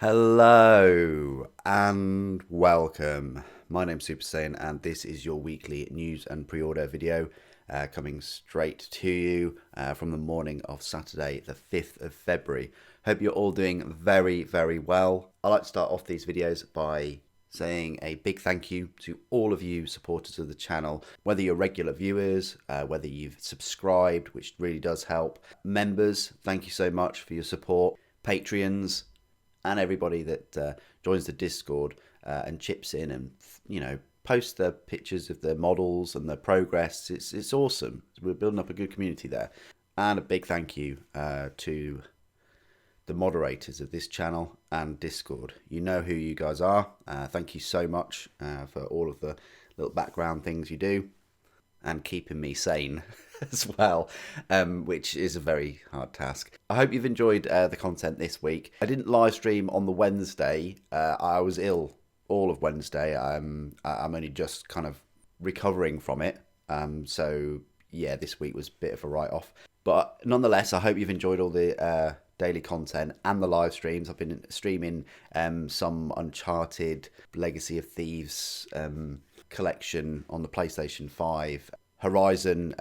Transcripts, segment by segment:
Hello and welcome. My name's Super Saiyan and this is your weekly news and pre-order video coming straight to you from the morning of Saturday the 5th of February. Hope you're all doing very, very well. I like to start off these videos by saying a big thank you to all of you supporters of the channel, whether you're regular viewers, whether you've subscribed, which really does help. Members, thank you so much for your support. Patreons, and everybody that joins the Discord and chips in and, you know, posts the pictures of their models and their progress. It's awesome. We're building up a good community there. And a big thank you to the moderators of this channel and Discord. You know who you guys are. Thank you so much for all of the little background things you do and keeping me sane as well, which is a very hard task. I hope you've enjoyed the content this week. I didn't live stream on the Wednesday. I was ill all of Wednesday. I'm only just kind of recovering from it. So yeah, this week was a bit of a write-off. But nonetheless, I hope you've enjoyed all the daily content and the live streams. I've been streaming some Uncharted Legacy of Thieves collection on the PlayStation 5. Horizon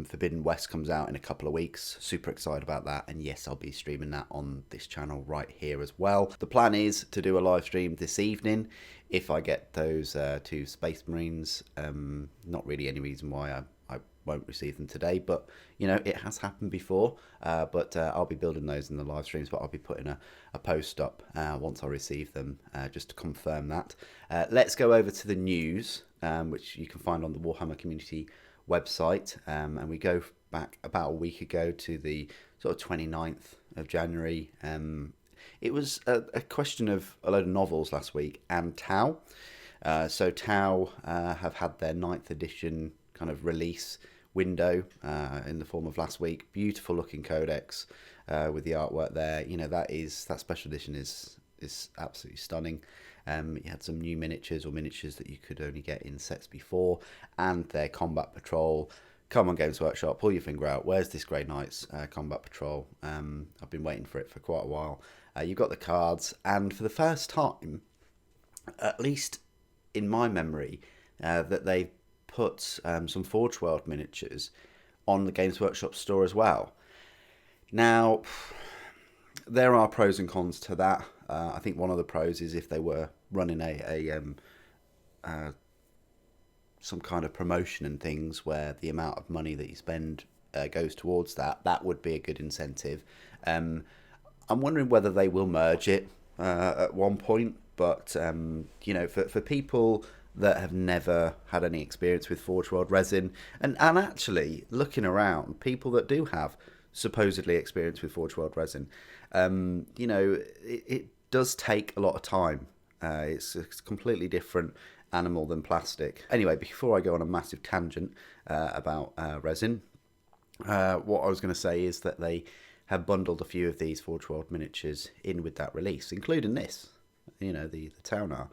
Forbidden West comes out in a couple of weeks. Super excited about that. And yes, I'll be streaming that on this channel right here as well. The plan is to do a live stream this evening if I get those two Space Marines. Not really any reason why I won't receive them today, but you know, it has happened before. But I'll be building those in the live streams, but I'll be putting a post up once I receive them just to confirm that. Let's go over to the news, which you can find on the Warhammer community website, and we go back about a week ago to the sort of 29th of January. It was a question of a load of novels last week and Tau. So Tau have had their 9th edition kind of release window in the form of last week. Beautiful looking codex with the artwork there. You know, that special edition is absolutely stunning. You had some new miniatures that you could only get in sets before, and their combat patrol. Come on, Games Workshop, pull your finger out. Where's this Grey Knights combat patrol? I've been waiting for it for quite a while. You've got the cards, and for the first time, at least in my memory, that they put some Forge World miniatures on the Games Workshop store as well. Now, there are pros and cons to that. I think one of the pros is if they were running some kind of promotion and things where the amount of money that you spend goes towards that would be a good incentive. I'm wondering whether they will merge it at one point, but you know, for people that have never had any experience with Forge World resin, and actually looking around, people that do have supposedly experience with Forge World resin, you know, it does take a lot of time. It's a completely different animal than plastic. Anyway, before I go on a massive tangent about resin, what I was going to say is that they have bundled a few of these Forge World miniatures in with that release, including this, you know, the Taunar,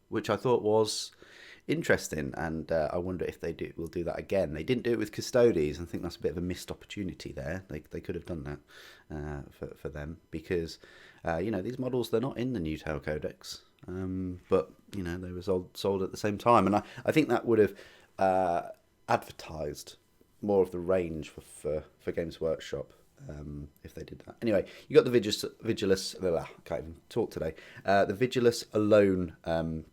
which I thought was interesting, and I wonder if they will do that again. They didn't do it with Custodes, and I think that's a bit of a missed opportunity there. They could have done that for them, because you know, these models, they're not in the New Tale Codex, but you know, they were sold at the same time, and I think that would have advertised more of the range for Games Workshop if they did that. Anyway, you got the Vigilus. I can't even talk today. The Vigilus Alone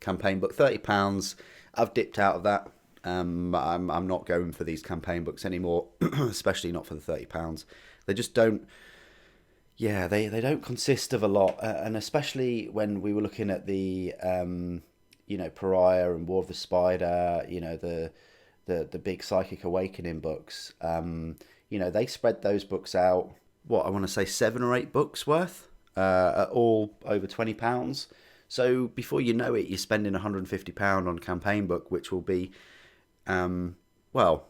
campaign book, £30. I've dipped out of that. I'm not going for these campaign books anymore, especially not for the £30. They just don't. Yeah, they don't consist of a lot, and especially when we were looking at the you know, Pariah and War of the Spider, you know, the big Psychic Awakening books. You know, they spread those books out, what, I want to say 7 or 8 books worth, at all over £20. So before you know it, you're spending £150 on a campaign book, which will be, well,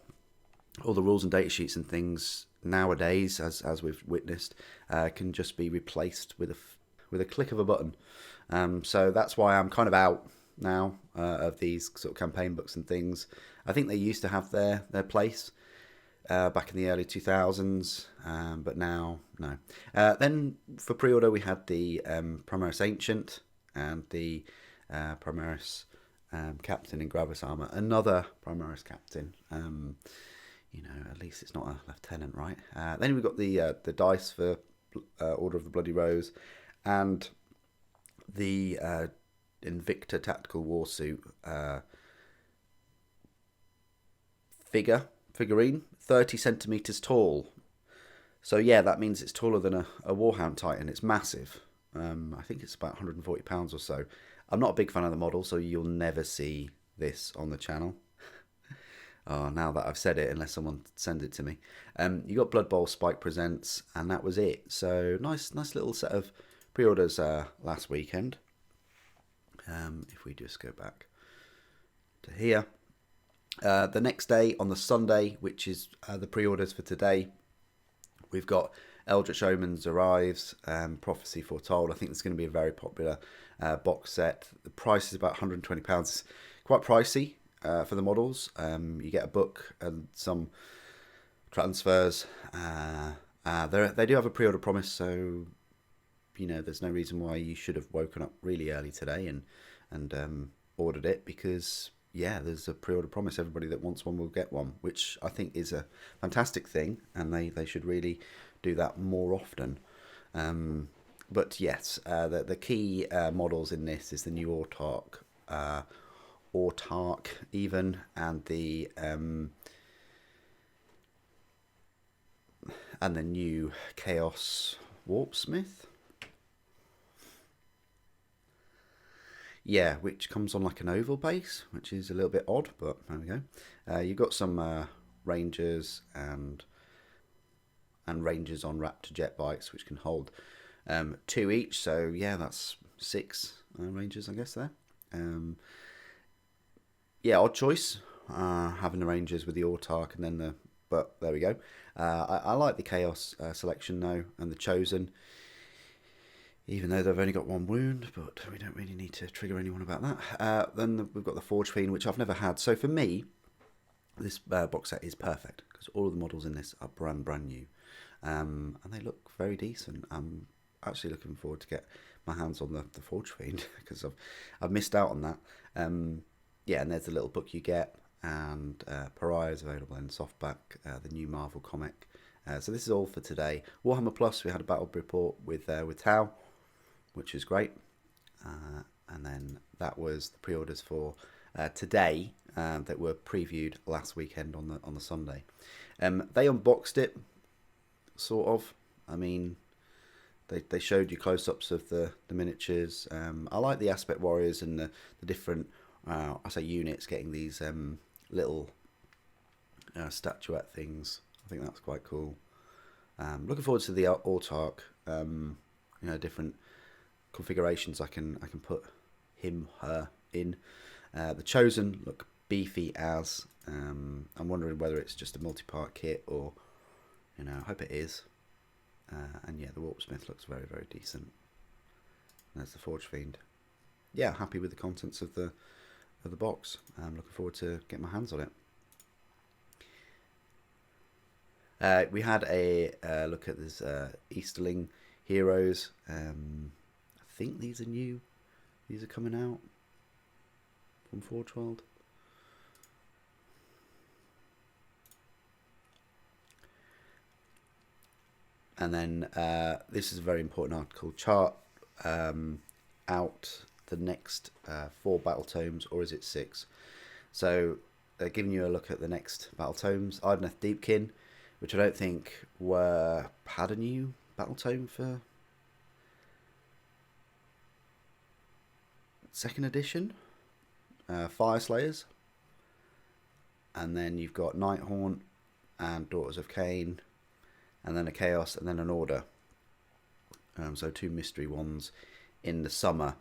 all the rules and data sheets and things nowadays, as we've witnessed, can just be replaced with a click of a button. So that's why I'm kind of out now of these sort of campaign books and things. I think they used to have their place. back in the early 2000s, but now, no. Then for pre-order, we had the Primaris Ancient and the Primaris Captain in Gravis Armour. Another Primaris Captain. At least it's not a lieutenant, right? Then we've got the dice for Order of the Bloody Rose, and the Invicta Tactical Warsuit figurine, 30 centimeters tall. So yeah, that means it's taller than a Warhound Titan. It's massive. I think it's about £140 or so. I'm not a big fan of the model, so you'll never see this on the channel. Oh, now that I've said it, unless someone sends it to me. You got Blood Bowl Spike Presents, and that was it. So nice little set of pre-orders last weekend. If we just go back to here. The next day, on the Sunday, which is the pre-orders for today, we've got Eldritch Omens arrives, Prophecy Foretold. I think it's going to be a very popular box set. The price is about £120. It's quite pricey for the models. You get a book and some transfers. They do have a pre-order promise, so there's no reason why you should have woken up really early today and ordered it, because there's a pre-order promise. Everybody that wants one will get one, which I think is a fantastic thing, and they should really do that more often. But yes, the key models in this is the new Autarch even, and the new Chaos Warpsmith. Yeah, which comes on like an oval base, which is a little bit odd, but there we go. You've got some Rangers and Rangers on Raptor jet bikes, which can hold 2 each. So yeah, that's 6 Rangers, I guess, there. Odd choice, having the Rangers with the Autarch and then but there we go. I like the Chaos selection though, and the Chosen, even though they've only got 1 wound, but we don't really need to trigger anyone about that. Then we've got the Forge Fiend, which I've never had. So for me, this box set is perfect, because all of the models in this are brand new. And they look very decent. I'm actually looking forward to get my hands on the Forge Fiend, because I've missed out on that. And there's the little book you get, and Pariah is available in softback, the new Marvel comic. So this is all for today. Warhammer Plus, we had a battle report with Tau, which is great. And then that was the pre-orders for today that were previewed last weekend on the Sunday. They unboxed it, sort of. I mean, they showed you close-ups of the miniatures. I like the Aspect Warriors and the different, units, getting these little statuette things. I think that's quite cool. Looking forward to the Autarch. Different configurations I can put him, her in. The Chosen look beefy as. I'm wondering whether it's just a multi-part kit or, I hope it is. And the Warpsmith looks very, very decent. And there's the Forge Fiend. Yeah, happy with the contents of the box. I'm looking forward to getting my hands on it. We had a look at this Easterling Heroes. I think these are new. These are coming out from Forge World. And then this is a very important article. Chart out the next 4 battle tomes, or is it 6? So they're giving you a look at the next battle tomes. Ardeneth Deepkin, which I don't think had a new battle tome for 2nd edition. Fire Slayers. And then you've got Nighthaunt and Daughters of Cain, and then a Chaos, and then an Order. So 2 mystery ones in the summer.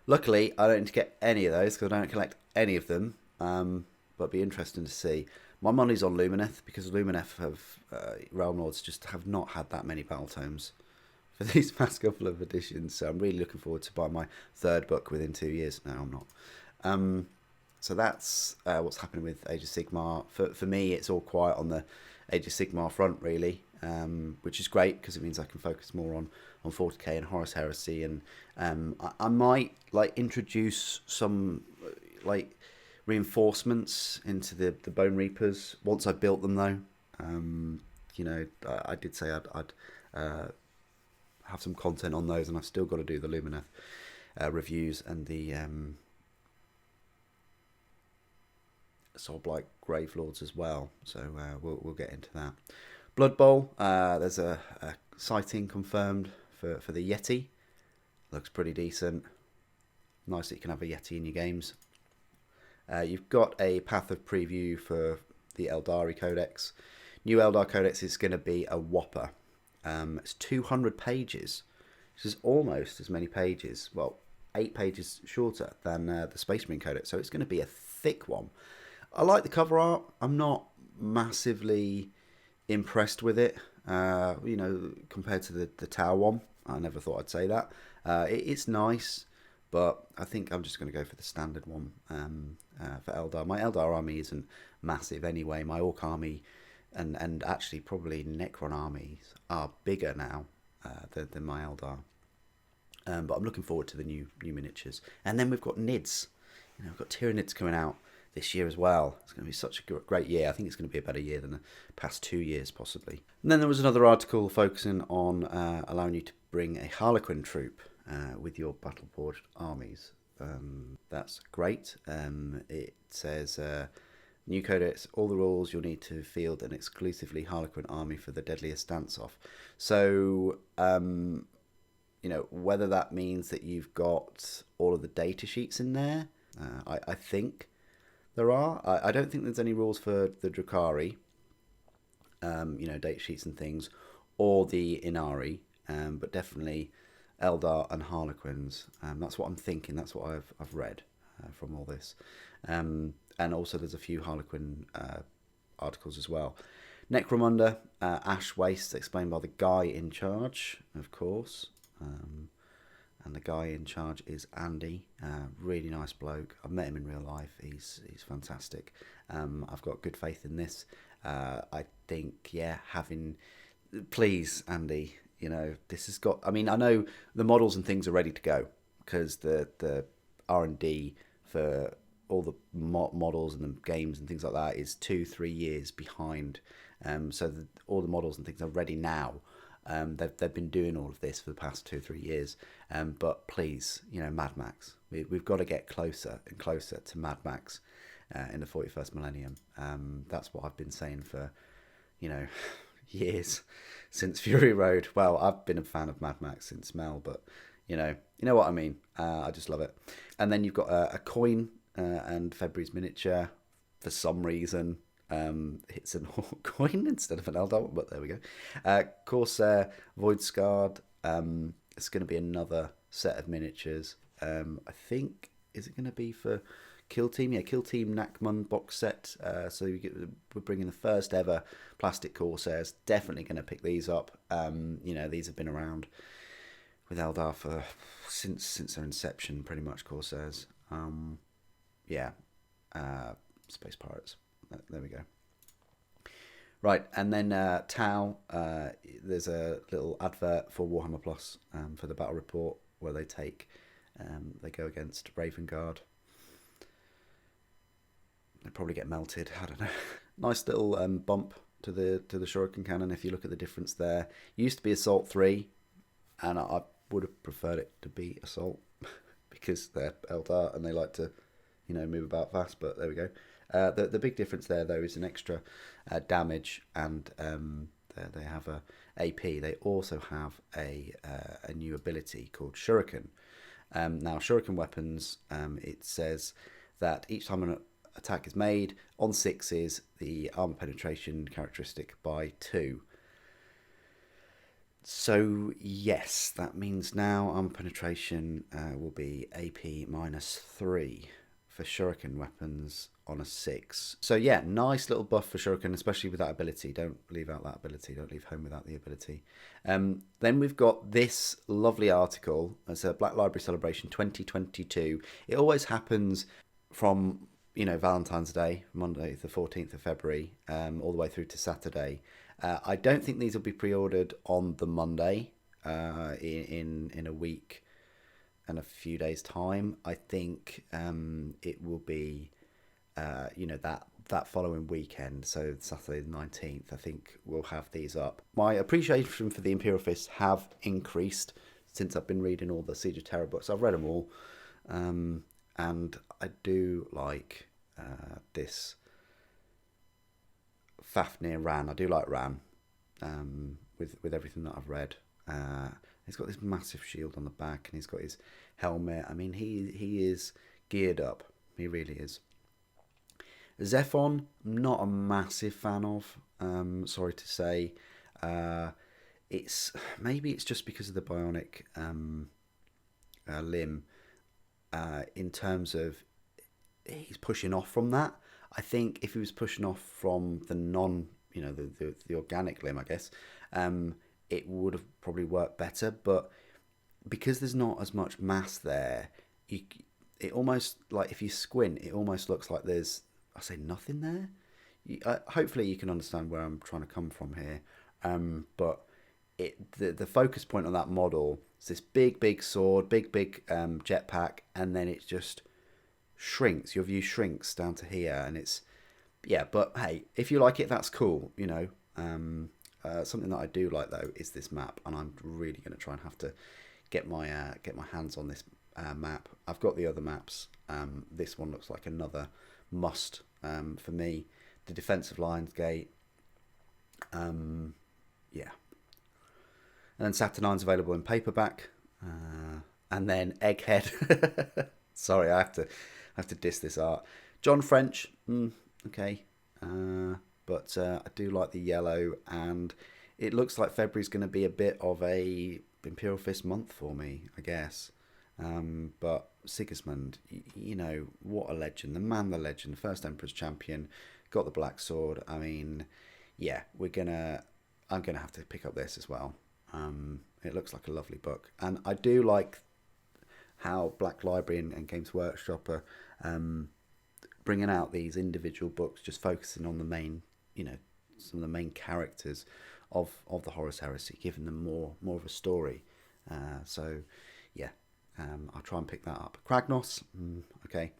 Luckily, I don't need to get any of those, because I don't collect any of them. But it'd be interesting to see. My money's on Lumineth, because Lumineth Realm Lords just have not had that many battle tomes for these past couple of editions. So I'm really looking forward to buying my 3rd book within 2 years. No, I'm not. So that's what's happening with Age of Sigmar. For me, it's all quiet on the Age of Sigmar front, really, which is great because it means I can focus more on 40k and Horus Heresy, and I might introduce some reinforcements into the Bone Reapers once I've built them, though. I did say I'd have some content on those, and I've still got to do the Lumineth reviews and the Soulblight Gravelords as well. So we'll get into that. Blood Bowl. There's a sighting confirmed for the Yeti. Looks pretty decent. Nice that you can have a Yeti in your games. You've got a path of preview for the Eldari Codex. New Eldar Codex is going to be a whopper. It's 200 pages, which is almost as many pages, 8 pages shorter than the Space Marine Codex, so it's going to be a thick one. I like the cover art. I'm not massively impressed with it, compared to the Tower one. I never thought I'd say that. It's nice, but I think I'm just going to go for the standard one for Eldar. My Eldar army isn't massive anyway. My Orc army and actually probably Necron armies are bigger now than my Eldar. But I'm looking forward to the new miniatures. And then we've got Nids. We've got Tyranids coming out this year as well. It's going to be such a great year. I think it's going to be a better year than the past 2 years, possibly. And then there was another article focusing on allowing you to bring a Harlequin troop with your battle-forged armies. That's great. It says... New Codex, all the rules, you'll need to field an exclusively Harlequin army for the deadliest stance-off. So, whether that means that you've got all of the data sheets in there, I think there are. I don't think there's any rules for the Drukhari, data sheets and things, or the Inari, but definitely Eldar and Harlequins. That's what I'm thinking. That's what I've read from all this. And also there's a few Harlequin articles as well. Necromunda, Ash Waste, explained by the guy in charge, of course. And the guy in charge is Andy. Really nice bloke. I've met him in real life. He's fantastic. I've got good faith in this. I think, please, Andy, this has got... I mean, I know the models and things are ready to go because the R&D for all the models and the games and things like that is 2-3 years behind. So all the models and things are ready now. They've been doing all of this for the past 2-3 years. But please, Mad Max. We've got to get closer and closer to Mad Max in the 41st millennium. That's what I've been saying for, years since Fury Road. Well, I've been a fan of Mad Max since Mel, but you know what I mean. I just love it. And then you've got a coin and February's miniature. For some reason, it's an Orc coin instead of an Eldar, but there we go. Corsair, Void Scarred. It's going to be another set of miniatures. I think, is it going to be for Kill Team? Yeah, Kill Team Nakmun box set. So we're bringing the first ever plastic Corsairs. Definitely going to pick these up. These have been around with Eldar since their inception, pretty much, Corsairs. Space Pirates. There we go. Right, and then Tau, there's a little advert for Warhammer Plus for the battle report where they go against Raven Guard. They probably get melted. I don't know. Nice little bump to the Shuriken cannon. If you look at the difference there, used to be Assault 3, and I would have preferred it to be Assault because they're Eldar and they like to, move about fast. But there we go. The big difference there, though, is an extra damage, and they have a AP. They also have a new ability called Shuriken. Now, Shuriken weapons, it says that each time an attack is made, on 6s, the armor penetration characteristic by 2. So, yes, that means now armor penetration will be AP -3 for Shuriken weapons on a 6. So, yeah, nice little buff for Shuriken, especially with that ability. Don't leave out that ability. Don't leave home without the ability. Then we've got this lovely article. It's a Black Library Celebration 2022. It always happens from Valentine's Day, Monday the 14th of February, all the way through to Saturday. I don't think these will be pre-ordered on the Monday in a week and a few days' time. I think it will be that following weekend, so Saturday the 19th. I think we'll have these up. My appreciation for the Imperial Fists have increased since I've been reading all the Siege of Terror books. I've read them all, and I do like this Fafnir Ran. I do like Ran, with everything that I've read. He's got this massive shield on the back, and he's got his helmet. I mean, he is geared up. He really is. Zephon, not a massive fan of. Sorry to say. Maybe it's just because of the bionic limb. In terms of he's pushing off from that. I think if he was pushing off from the the organic limb, I guess, it would have probably worked better. But because there's not as much mass there, it almost, like, if you squint, it almost looks like there's, I say, nothing there. Hopefully you can understand where I'm trying to come from here. But the focus point on that model is this big sword, big jetpack, and then it just shrinks. Your view shrinks down to here, and it's, yeah. But hey, if you like it, that's cool. Something that I do like though is this map, and I'm really going to try and have to get my hands on this map. I've got the other maps. This one looks like another must for me. The Defensive Lines Gate. Yeah. And then Saturnine's available in paperback. And then Egghead. Sorry, I have to diss this art. John French. Okay. But I do like the yellow, and it looks like February's going to be a bit of a Imperial Fist month for me, I guess. But Sigismund, what a legend. The man, the legend, the first Emperor's champion, got the black sword. I mean, yeah, I'm going to have to pick up this as well. It looks like a lovely book. And I do like how Black Library and Games Workshop are bringing out these individual books, just focusing on the main, some of the main characters of the Horus Heresy, giving them more of a story. So, yeah. I'll try and pick that up. Kragnos, okay.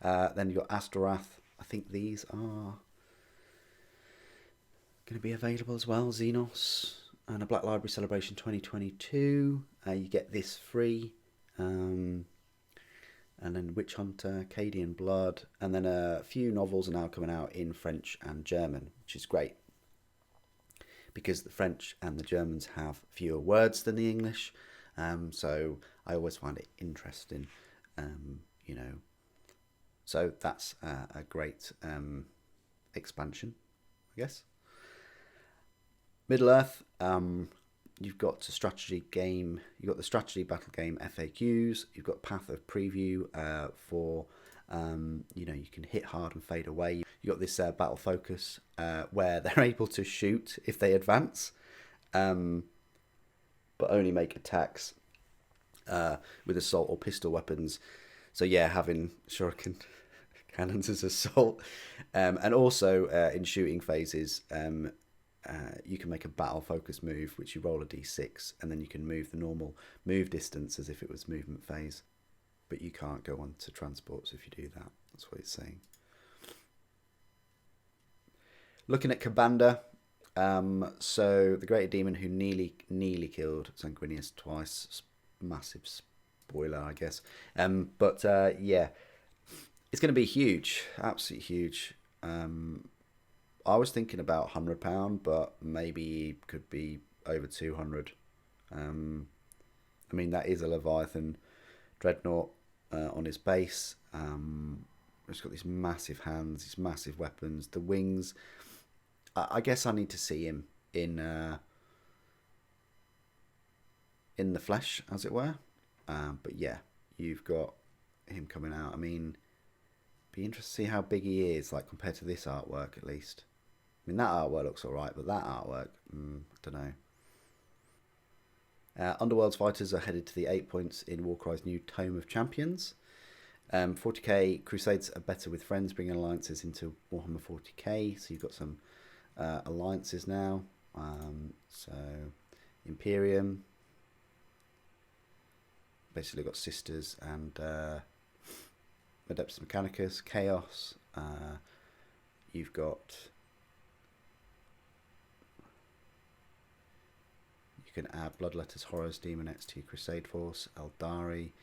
Then you've got Astorath. I think these are going to be available as well. Xenos and a Black Library Celebration 2022. You get this free. And then Witch Hunter, Cadian Blood. And then a few novels are now coming out in French and German, which is great, because the French and the Germans have fewer words than the English. So I always find it interesting, So that's a great expansion, I guess. Middle Earth, you've got a strategy game. You've got the strategy battle game FAQs. You've got Path of Preview for, you can hit hard and fade away. You've got this battle focus where they're able to shoot if they advance, but only make attacks with assault or pistol weapons. So yeah, having shuriken cannons as assault, and also in shooting phases, you can make a battle focus move, which you roll a d6, and then you can move the normal move distance as if it was movement phase, but you can't go on to transports if you do that. That's what it's saying. Looking at Kabanda. So the Greater Demon who nearly killed Sanguinius twice. Massive spoiler, I guess. But yeah, it's going to be huge, absolutely huge. I was thinking about £100, but maybe could be over 200. I mean, that is a Leviathan Dreadnought on his base. It's got these massive hands, these massive weapons, the wings. I guess I need to see him in the flesh, as it were. But yeah, you've got him coming out. I mean, be interested to see how big he is, like compared to this artwork, at least. I mean, that artwork looks alright, but that artwork, I don't know. Underworld's fighters are headed to the 8 points in Warcry's new Tome of Champions. 40k Crusades are better with friends, bringing alliances into Warhammer 40k. So you've got some alliances now. So Imperium, basically got Sisters and Adeptus Mechanicus, Chaos. You've got, you can add Bloodletters, Horrors, Demonettes to your Crusade Force, Eldari.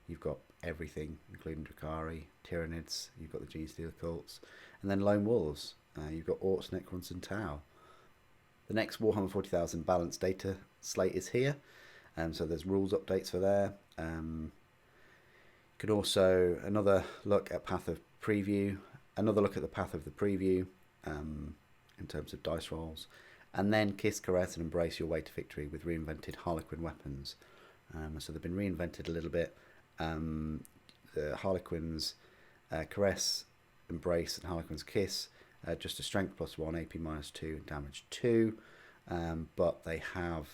You've got everything, including Drakari, Tyranids. You've got the Genestealer cults, and then Lone Wolves. You've got Orcs, Necrons, and Tau. The next Warhammer 40,000 balanced data slate is here. So there's rules updates for there. You can also another look at Path of Preview, another look at the Path of the Preview in terms of dice rolls, and then Kiss, Caress, and Embrace your way to victory with reinvented Harlequin weapons. So they've been reinvented a little bit. The Harlequin's Caress, Embrace, and Harlequin's Kiss, just a strength +1, AP -2, and damage 2, but they have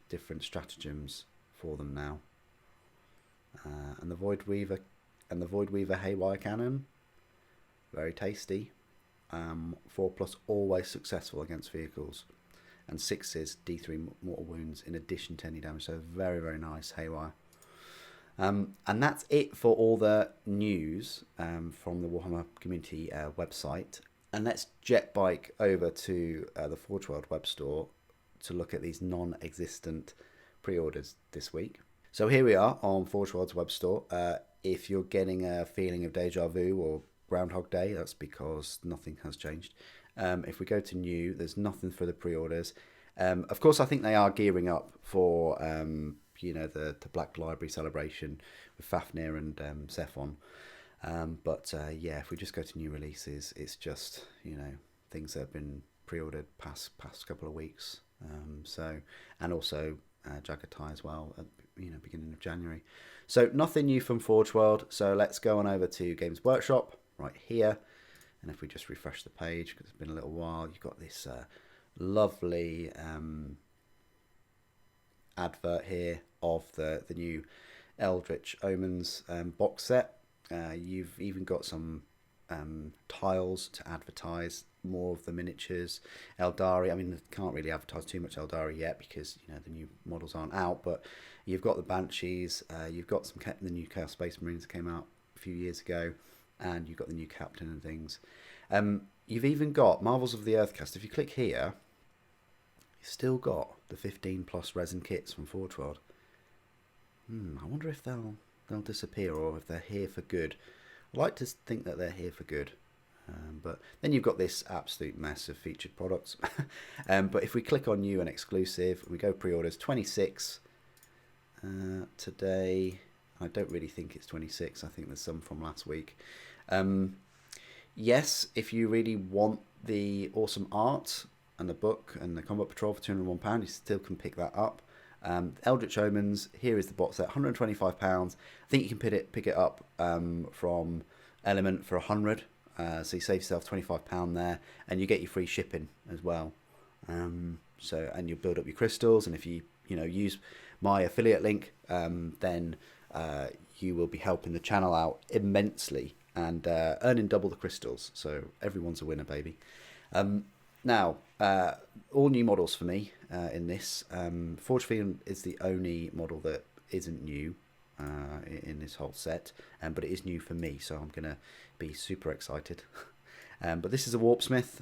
different stratagems for them now. And the Void Weaver Haywire Cannon, very tasty. 4+ always successful against vehicles, and 6s D3 mortal wounds in addition to any damage. So very, very nice Haywire. And that's it for all the news from the Warhammer community website. And let's jet bike over to the Forge World web store to look at these non-existent pre-orders this week. So here we are on Forge World's web store. If you're getting a feeling of deja vu or Groundhog Day, that's because nothing has changed. If we go to new, there's nothing for the pre-orders. Of course, I think they are gearing up for the Black Library celebration with Fafnir and Zephon. But if we just go to new releases, it's just things that have been pre-ordered past couple of weeks. And also Jagatai as well at beginning of January. So nothing new from Forge World. So let's go on over to Games Workshop right here. And if we just refresh the page, because it's been a little while, you've got this lovely advert here of the new Eldritch Omens box set. You've even got some tiles to advertise more of the miniatures. Eldari, I mean, they can't really advertise too much Eldari yet because the new models aren't out, but you've got the Banshees, you've got the new Chaos Space Marines that came out a few years ago, and you've got the new Captain and things. You've even got Marvels of the Earthcast. If you click here, you've still got the 15+ resin kits from Forge World. I wonder if they'll disappear or if they're here for good. I like to think that they're here for good. But then you've got this absolute mess of featured products. But if we click on new and exclusive, we go pre-orders 26 today. I don't really think it's 26. I think there's some from last week. Yes, if you really want the awesome art and the book and the Combat Patrol for £201, you still can pick that up. Eldritch Omens, here is the box set, £125. I think you can pick it up from Element for £100. So you save yourself £25 there, and you get your free shipping as well. And you build up your crystals, and if you use my affiliate link, then you will be helping the channel out immensely and earning double the crystals. So everyone's a winner, baby. Now, all new models for me in this. Forge Fiend is the only model that isn't new in this whole set, but it is new for me, so I'm going to be super excited. But this is a Warpsmith.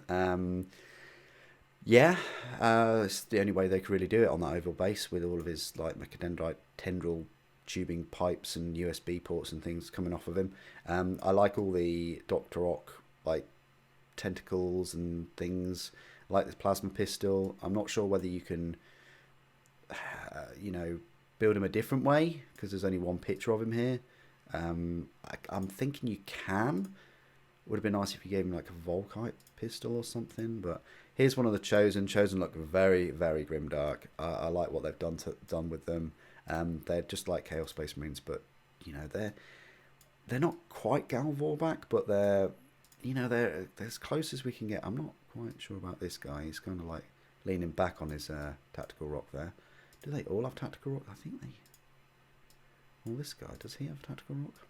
It's the only way they could really do it on that oval base with all of his mechadendrite tendril tubing pipes and USB ports and things coming off of him. I like all the Dr. Ock tentacles and things. I like this plasma pistol. I'm not sure whether you can build him a different way because there's only one picture of him here. I'm thinking you can. Would have been nice if you gave him a Volkite pistol or something, but here's one of the Chosen. Chosen look very, very grimdark. I like what they've done with them. They're just like Chaos Space Marines, but they're not quite Gal Vorbak, but they're as close as we can get. I'm not quite sure about this guy. He's kind of leaning back on his tactical rock there. Do they all have tactical rock? I think they. Well, this guy, does he have tactical rock?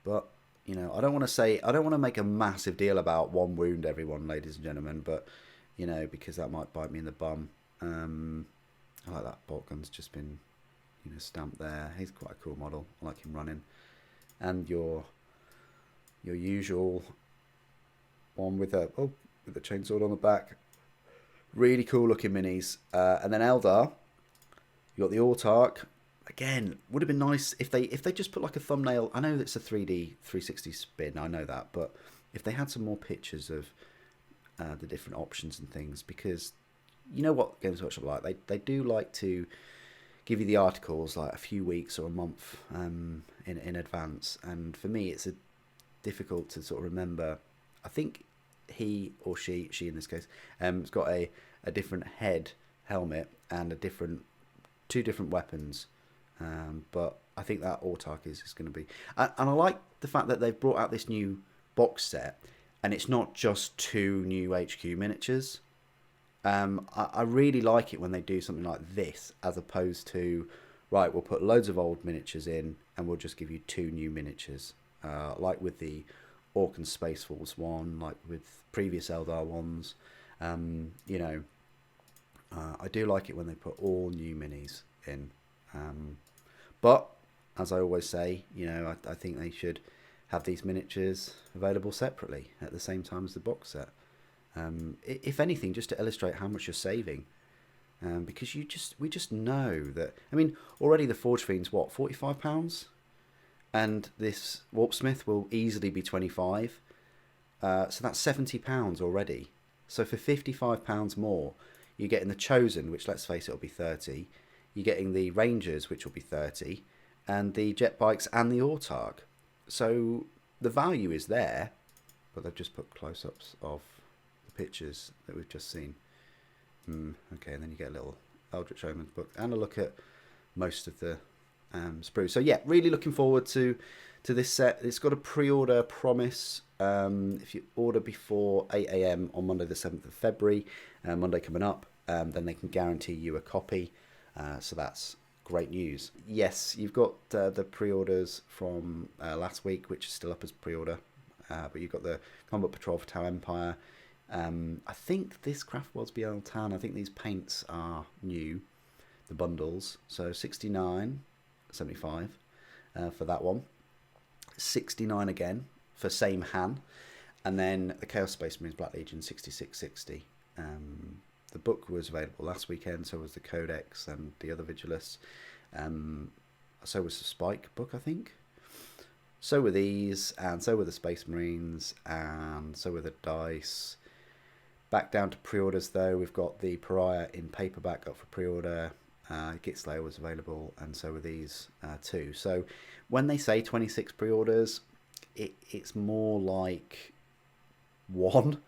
But, you know, I don't want to make a massive deal about one wound, everyone, ladies and gentlemen, but, you know, because that might bite me in the bum. I like that bolt gun's just been, you know, stamped there. He's quite a cool model. I like him running. And your usual one with the chainsaw on the back. Really cool looking minis. And then Eldar, you got the Autarch. Again, would have been nice if they just put like a thumbnail. I know it's a 3D 360 spin, I know that, but if they had some more pictures of the different options and things, because you know what Games Workshop are like, they do like to give you the articles like a few weeks or a month in advance, and for me it's difficult to sort of remember. I think he or she in this case has got a different head helmet and two different weapons. But I think that Autarch is going to be... And I like the fact that they've brought out this new box set, and it's not just 2 new HQ miniatures. I really like it when they do something like this, as opposed to, right, we'll put loads of old miniatures in, and we'll just give you 2 new miniatures. Like with the Orc and Space Force one, like with previous Eldar ones. You know, I do like it when they put all new minis in. But as I always say, you know, I think they should have these miniatures available separately at the same time as the box set. If anything, just to illustrate how much you're saving, because we just know that. I mean, already the Forge Fiend's what, £45, and this Warpsmith will easily be 25. So that's £70 already. So for £55 more, you're getting the Chosen, which, let's face it, will be 30. You're getting the Rangers, which will be 30, and the jet bikes and the Autarch. So the value is there, but they've just put close-ups of the pictures that we've just seen. Okay, and then you get a little Eldritch Omens book and a look at most of the sprues. So yeah, really looking forward to this set. It's got a pre-order promise. If you order before 8 AM on Monday the 7th of February, Monday coming up, then they can guarantee you a copy. So that's great news. Yes, you've got the pre-orders from last week, which is still up as pre-order. But you've got the Combat Patrol for Tau Empire. I think this Craft World's BL Tan. I think these paints are new, the bundles. So 69.75 for that one. 69 again for same Han. And then the Chaos Space Marines Black Legion 66.60. The book was available last weekend, so was the Codex and the other Vigilists. So was the Spike book, I think. So were these, and so were the Space Marines, and so were the dice. Back down to pre-orders though, we've got the Pariah in paperback up for pre-order. Gitslayer was available, and so were these too. So when they say 26 pre-orders, it's more like one,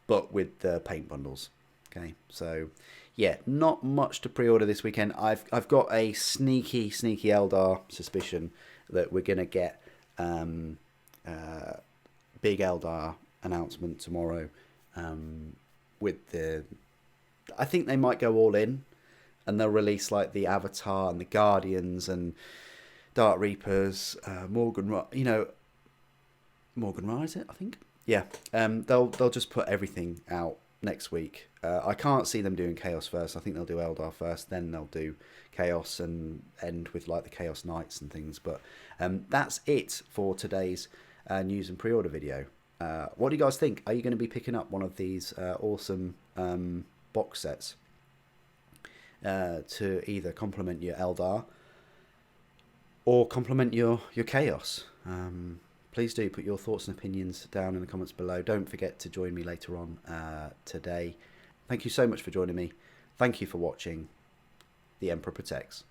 but with the paint bundles. Okay, so yeah, not much to pre-order this weekend. I've got a sneaky Eldar suspicion that we're gonna get big Eldar announcement tomorrow. With the, I think they might go all in, and they'll release like the Avatar and the Guardians and Dark Reapers, Morgan Ra, is it? I think. Yeah. They'll just put everything out next week. I can't see them doing Chaos first. I think they'll do Eldar first, then they'll do Chaos and end with like the Chaos Knights and things. But that's it for today's news and pre-order video. What do you guys think? Are you going to be picking up one of these awesome box sets to either complement your Eldar or complement your Chaos? Please do put your thoughts and opinions down in the comments below. Don't forget to join me later on today. Thank you so much for joining me. Thank you for watching. The Emperor Protects.